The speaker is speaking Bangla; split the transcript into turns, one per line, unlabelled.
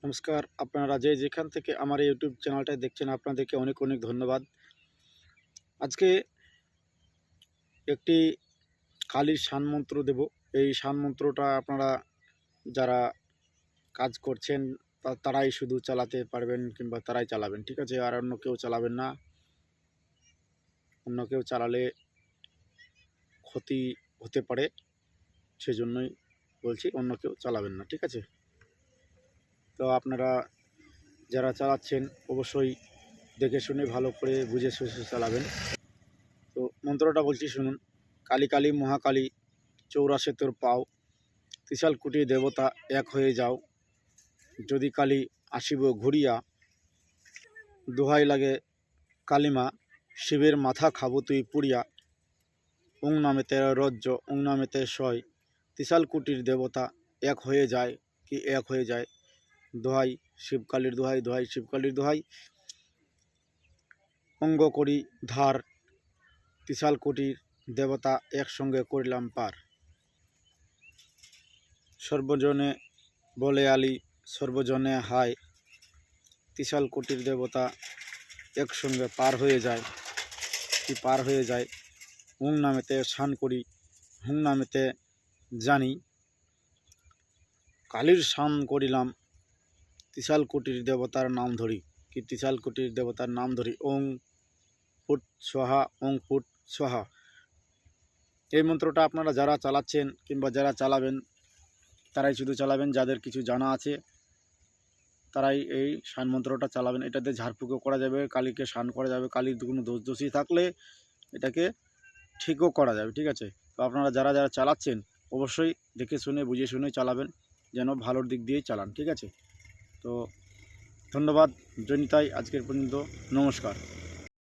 নমস্কার, আপনারা যেখান থেকে আমার এই ইউটিউব চ্যানেলটা দেখছেন আপনাদেরকে অনেক অনেক ধন্যবাদ। আজকে একটি কালীর শানমন্ত্র দেব। এই শানমন্ত্রটা আপনারা যারা কাজ করছেন তারাই শুধু চালাতে পারবেন কিংবা তারাই চালাবেন, ঠিক আছে? আর অন্য কেউ চালাবেন না। অন্য কেউ চালালে ক্ষতি হতে পারে, সেজন্যই বলছি অন্য কেউ চালাবেন না, ঠিক আছে? তো আপনারা যারা চালাচ্ছেন অবশ্যই দেখে শুনে ভালো করে বুঝে শুনে চালাবেন। তো মন্ত্রটা বলছি শুনুন। কালী কালী মহাকালী চৌরাশে তোর পাও, ত্রিশালকুটি দেবতা এক হয়ে যাও, যদি কালী আসিব ঘুরিয়া, দোহাই লাগে কালিমা, শিবের মাথা খাবো তুই পুড়িয়া, ওং নামেতে রজ্জ ওং নামেতে সয়, ত্রিশালকুটির দেবতা এক হয়ে যায়, কি এক হয়ে যায়। দোহাই শিবকালীর দোহাই, দোহাই শিবকালীর দোহাই, অঙ্গ করি ধার, ত্রিশালকুটির দেবতা একসঙ্গে করিলাম পার। সর্বজনে বলে আলী সর্বজনে হায়, ত্রিশালকুটির দেবতা একসঙ্গে পার হয়ে যায়, কি পার হয়ে যায়। হুং নামেতে শান করি, হুং নামেতে জানি, কালীর শান করিলাম, ত্রিশালকুটির দেবতার নাম ধরি, কি ত্রিশালকুটির দেবতার নাম ধরি। ওং ফুট সোহা, ওং ফুট সোহা। এই মন্ত্রটা আপনারা যারা চালাচ্ছেন কিংবা যারা চালাবেন তারাই শুধু চালাবেন, যাদের কিছু জানা আছে তারাই এই শান মন্ত্রটা চালাবেন। এটাতে ঝাড়ফুঁকও করা যাবে, কালীকে শান করা যাবে, কালীর কোনো দোষী থাকলে এটাকে ঠিকও করা যাবে, ঠিক আছে? তো আপনারা যারা যারা চালাচ্ছেন অবশ্যই দেখে শুনে বুঝে শুনে চালাবেন, যেন ভালোর দিক দিয়েই চালান, ঠিক আছে? তো ধন্যবাদ, জয়নিতাই, আজকের পর্যন্ত নমস্কার।